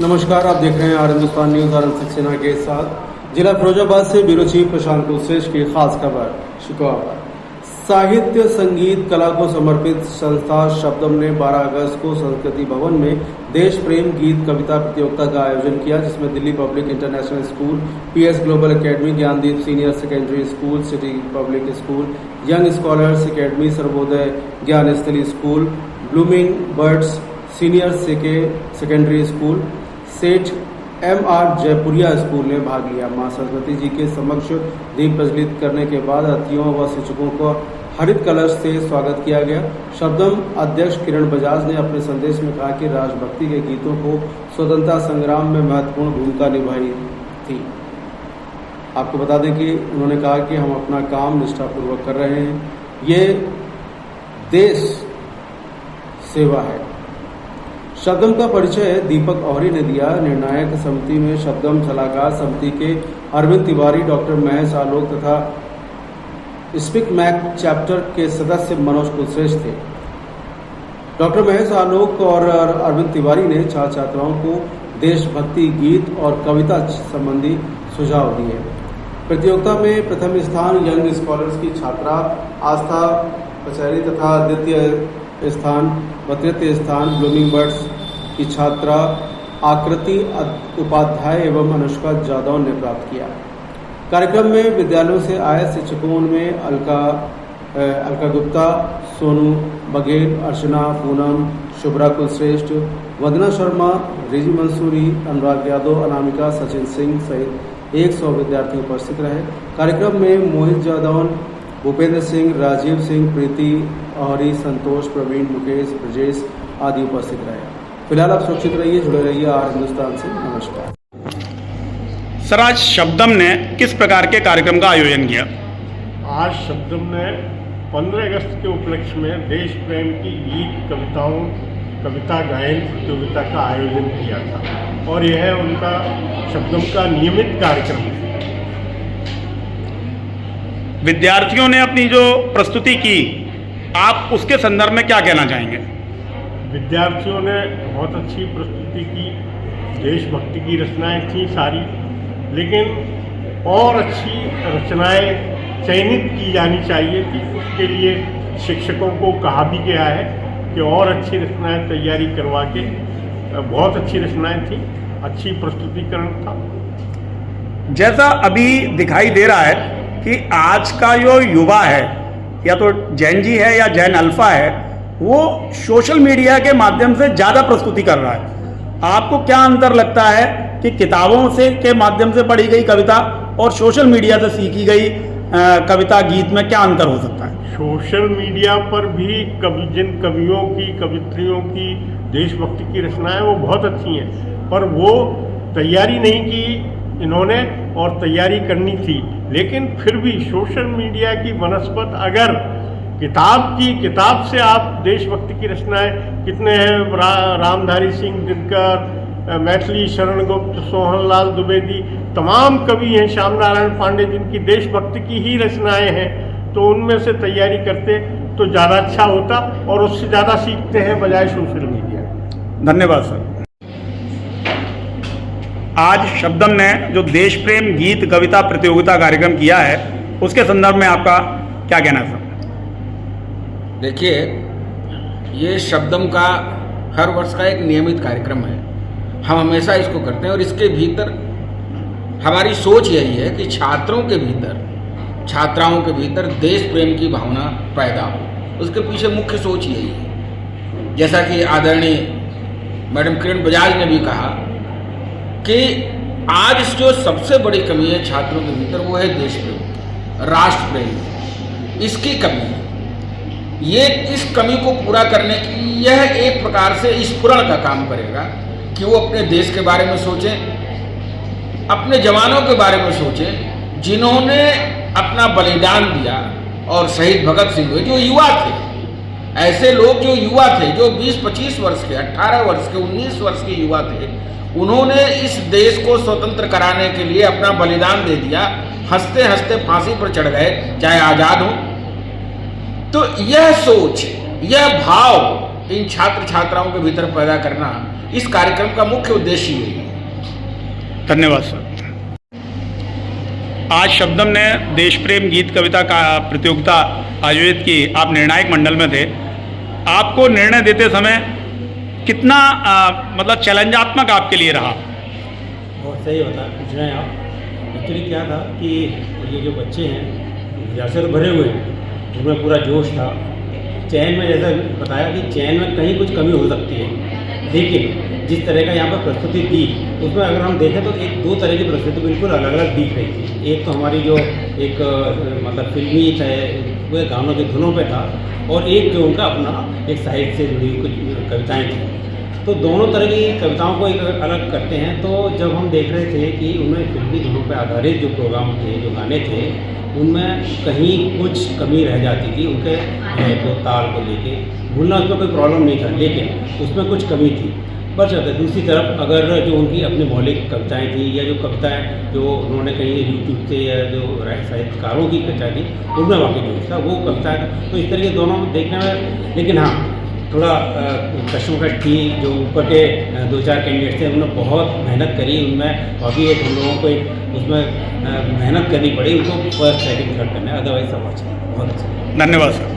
नमस्कार, आप देख रहे हैं R Hindustan news R Saxena के साथ। जिला फिरोजाबाद से ब्यूरो चीफ प्रशांत कुलश्रेष्ठ की खास खबर। शुक्रवार साहित्य संगीत कला को समर्पित संस्था शब्दम ने 12 अगस्त को संस्कृति भवन में देश प्रेम गीत कविता प्रतियोगिता का आयोजन किया, जिसमें Delhi public international school, PS global academy, Gyandeep senior secondary school, city public school, young scholars academy, Sarvodaya Gyan Sthali school, blooming birds senior secondary school, Seth MR Jaipuria school ने भाग लिया। मां सरस्वती जी के समक्ष दीप प्रज्वलित करने के बाद अतिथियों व शिक्षकों को हरित कलश से स्वागत किया गया। शब्दम अध्यक्ष किरण बजाज ने अपने संदेश में कहा कि राष्ट्रभक्ति के गीतों को स्वतंत्रता संग्राम में महत्वपूर्ण भूमिका निभाई थी। आपको बता दें कि उन्होंने कहा कि हम अपना काम निष्ठापूर्वक कर रहे हैं, ये देश सेवा है। शब्दम का परिचय दीपक औहरी ने दिया। निर्णायक समिति में शब्दम सलाहकार समिति के अरविंद तिवारी, डॉक्टर महेश आलोक तथा स्पीक मैक चैप्टर के सदस्य मनोज कुलश्रेष्ठ थे। डॉक्टर महेश आलोक और अरविंद तिवारी ने छात्र छात्राओं को देशभक्ति गीत और कविता संबंधी सुझाव दिए। प्रतियोगिता में प्रथम स्थान यंग स्कॉलर्स की छात्रा आस्था पचैरी तथा द्वितीय स्थान व तृतीय स्थान ब्लूमिंग बर्ड्स की छात्रा आकृति उपाध्याय एवं अनुष्का जादव ने प्राप्त किया। कार्यक्रम में विद्यालयों से आए शिक्षकों में अलका गुप्ता, सोनू बघेल, अर्चना, पूनम, शुभ्रा कुलश्रेष्ठ, वंदना शर्मा, रिजी मंसूरी, अनुराग यादव, अनामिका, सचिन सिंह सहित 100 विद्यार्थी उपस्थित रहे। कार्यक्रम में मोहित जादौन, भूपेंद्र सिंह, राजीव सिंह, प्रीति औहरी, संतोष, प्रवीण, मुकेश, ब्रजेश आदि उपस्थित रहे। फिलहाल आप सुरक्षित रहिए, जुड़े रहिए आर हिंदुस्तान से। नमस्कार सर, आज शब्दम ने किस प्रकार के कार्यक्रम का आयोजन किया? आज शब्दम ने 15 अगस्त के उपलक्ष्य में देश प्रेम की गीत कविता गायन प्रतियोगिता का आयोजन किया था और यह उनका शब्दम का नियमित कार्यक्रम है। विद्यार्थियों ने अपनी जो प्रस्तुति की, आप उसके संदर्भ में क्या कहना चाहेंगे? विद्यार्थियों ने बहुत अच्छी प्रस्तुति की। देशभक्ति की रचनाएं थी सारी, लेकिन और अच्छी रचनाएं चयनित की जानी चाहिए थी। उसके लिए शिक्षकों को कहा भी गया है कि और अच्छी रचनाएं तैयारी करवा के। बहुत अच्छी रचनाएं थी, अच्छी प्रस्तुतिकरण था। जैसा अभी दिखाई दे रहा है कि आज का जो युवा है, या तो जैन जी है या जैन अल्फा है, वो सोशल मीडिया के माध्यम से ज़्यादा प्रस्तुति कर रहा है। आपको क्या अंतर लगता है कि किताबों से के माध्यम से पढ़ी गई कविता और सोशल मीडिया से सीखी गई कविता गीत में क्या अंतर हो सकता है? सोशल मीडिया पर भी जिन कवियों की कवित्रियों की देशभक्ति की रचनाएं वो बहुत अच्छी हैं, पर वो तैयारी नहीं की इन्होंने और तैयारी करनी थी। लेकिन फिर भी सोशल मीडिया की बनस्पत अगर किताब से आप देशभक्ति की रचनाएं कितने हैं, रामधारी सिंह दिनकर, मैथिली शरण गुप्त, सोहनलाल द्विवेदी, तमाम कवि हैं, श्याम नारायण पांडे, जिनकी देशभक्ति की ही रचनाएं हैं, तो उनमें से तैयारी करते तो ज़्यादा अच्छा होता और उससे ज़्यादा सीखते हैं बजाय सोशल मीडिया। धन्यवाद सर। आज शब्दम ने जो देश प्रेम गीत कविता प्रतियोगिता कार्यक्रम किया है, उसके संदर्भ में आपका क्या कहना है सर? देखिए, ये शब्दम का हर वर्ष का एक नियमित कार्यक्रम है। हम हमेशा इसको करते हैं और इसके भीतर हमारी सोच यही है कि छात्रों के भीतर, छात्राओं के भीतर देश प्रेम की भावना पैदा हो। उसके पीछे मुख्य सोच यही है। जैसा कि आदरणीय मैडम किरण बजाज ने भी कहा कि आज जो सबसे बड़ी कमी है छात्रों के भीतर, वो है देश प्रेम, राष्ट्र प्रेम। इसकी कमी है। ये इस कमी को पूरा करने की यह एक प्रकार से स्फुरण का काम करेगा कि वो अपने देश के बारे में सोचें, अपने जवानों के बारे में सोचें जिन्होंने अपना बलिदान दिया। और शहीद भगत सिंह हुए जो युवा थे, ऐसे लोग जो युवा थे, जो 20-25 वर्ष के, 18 वर्ष के, 19 वर्ष के युवा थे, उन्होंने इस देश को स्वतंत्र कराने के लिए अपना बलिदान दे दिया। हंसते हंसते फांसी पर चढ़ गए, चाहे आज़ाद हो। तो यह सोच, यह भाव इन छात्र छात्राओं के भीतर पैदा करना इस कार्यक्रम का मुख्य उद्देश्य यही है। धन्यवाद सर। आज शब्दम ने देश प्रेम गीत कविता का प्रतियोगिता आयोजित की, आप निर्णायक मंडल में थे। आपको निर्णय देते समय कितना मतलब चैलेंजात्मक आपके लिए रहा? बहुत सही पूछ रहे हैं आप। एक्चुअली क्या था कि ये जो बच्चे हैं जैसे तो भरे हुए हैं, उनमें पूरा जोश था। चयन में जैसा बताया कि चयन में कहीं कुछ कमी हो सकती है, लेकिन जिस तरह का यहाँ पर प्रस्तुति थी उसमें अगर हम देखें तो एक दो तरह की प्रस्तुति बिल्कुल अलग अलग दिख रही थी। एक तो हमारी जो एक मतलब फिल्मी थे वह गानों की धुनों पे था, और एक जो उनका अपना एक साहित्य से जुड़ी कुछ कविताएं थी। तो दोनों तरह की कविताओं को एक अलग करते हैं। तो जब हम देख रहे थे कि उनमें फिल्मी धुनों पर आधारित जो प्रोग्राम थे, जो गाने थे, उनमें कहीं कुछ कमी रह जाती थी। उनके तो ताल को लेके भूलना उसमें कोई प्रॉब्लम नहीं था, लेकिन उसमें कुछ कमी थी। बच जाता है। दूसरी तरफ अगर जो उनकी अपनी मौलिक कविताएं थी या जो कविताएं जो उन्होंने कहीं यूट्यूब से या जो साहित्यकारों की कविताएं थी उनमें वाकई जोश था, वो कविताएं था। तो इस तरह के दोनों देखने में, लेकिन हाँ थोड़ा कश्मकश थी। जो ऊपर के दो चार कैंडिडेट्स थे उन्होंने बहुत मेहनत करी, उनमें वाकई एक हम लोगों को एक उसमें मेहनत करनी पड़ी उनको फर्स्ट सेकंड थर्ड करने, अदरवाइज सब अच्छा, बहुत अच्छा। धन्यवाद सर।